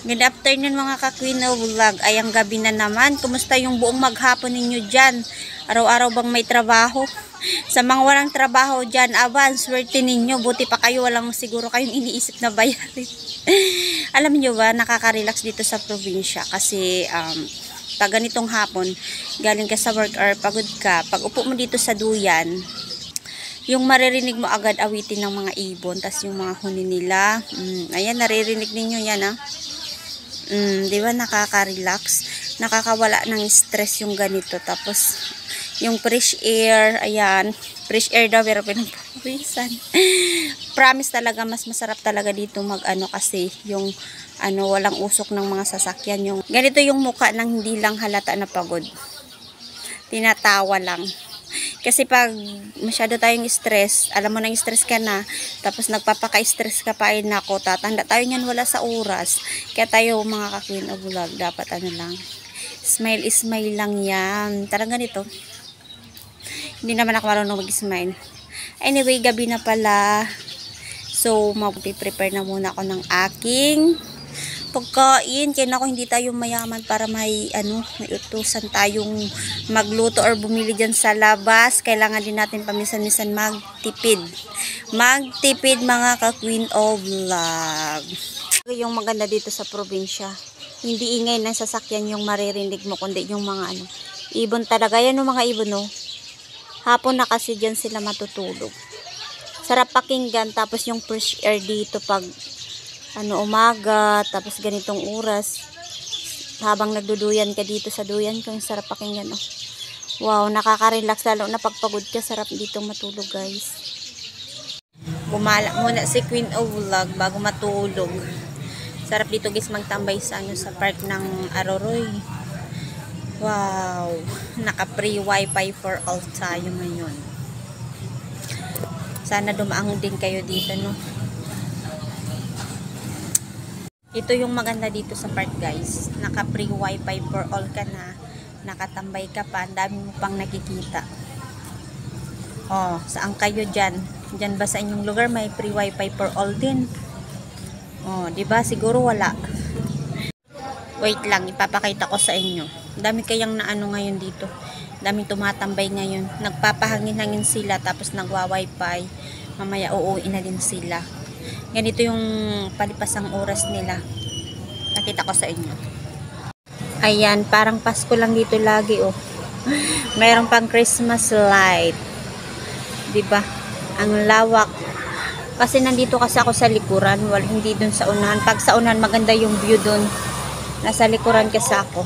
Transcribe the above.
Good afternoon mga ka-Queen of Vlog. Ay, ang gabi na naman. Kumusta yung buong maghapon ninyo dyan? Araw-araw bang may trabaho? Sa mga walang trabaho dyan, aban, swerte ninyo. Buti pa kayo, walang siguro kayong iniisip na bayarin. Alam niyo ba, nakaka-relax dito sa probinsya. Kasi, pag ganitong hapon, galing ka sa work or pagod ka, pag upo mo dito sa duyan, yung maririnig mo agad awitin ng mga ibon, tas yung mga huni nila. Ayan, naririnig ninyo yan, ha? Di ba nakaka-relax, nakakawala ng stress yung ganito. Tapos yung fresh air, ayan, fresh air daw pero pinagpapawisan. Promise talaga mas masarap talaga dito mag-ano kasi yung walang usok ng mga sasakyan. Yung ganito yung mukha ng hindi lang halata na pagod, tinatawa lang. Kasi pag masyado tayong stress, alam mo nang stress ka na, tapos nagpapaka-stress ka pa, ay nako, tatanda tayo niyan, wala sa oras. Kaya tayo mga ka-Queen of Vlog, dapat lang, smile lang yan. Talaga nito, hindi naman ako marunong mag-smile. Anyway, gabi na pala. So, mag-prepare na muna ako ng aking pagkain. Kaya nako, hindi tayo mayaman para may utusan tayong magluto or bumili dyan sa labas. Kailangan din natin paminsan-minsan magtipid mga ka-Queen of Vlog. Yung maganda dito sa probinsya, hindi ingay ng sasakyan yung maririnig mo, kundi yung mga ibon talaga. Yan yung mga ibon, no? Hapon na kasi dyan sila matutulog. Sarap pakinggan. Tapos yung fresh air dito pag umaga, tapos ganitong oras, habang nagduduyan ka dito sa duyan, kung sarap pakinggan, oh. Wow, nakaka-relax, lalo na pagpagod ka, sarap dito matulog, guys. Gumala muna si Queen of Vlog bago matulog. Sarap dito, guys, magtambay sa sa park ng Aroroy. Wow, naka-free wifi for all tayo ngayon. Sana dumaang din kayo dito, no? Ito yung maganda dito sa park, guys. Naka-free wifi for all ka na. Nakatambay ka pa. Ang dami mo pang nakikita. Oh, saan kayo dyan? Dyan ba sa inyong lugar may free wifi for all din? Oh, diba? Siguro wala. Wait lang, ipapakita ko sa inyo. Dami kayang ngayon dito. Daming tumatambay ngayon. Nagpapahangin-hangin sila tapos nagwa-wifi. Mamaya uuwi na din sila. Ganito yung palipasang oras nila. Nakita ko sa inyo. Ayan, parang Pasko lang dito lagi, oh. Mayroon pang Christmas light. 'Di ba? Ang lawak. Kasi nandito kasi ako sa likuran, hindi dun sa unahan. Pag sa unahan maganda yung view dun. Nasa likuran kasi ako.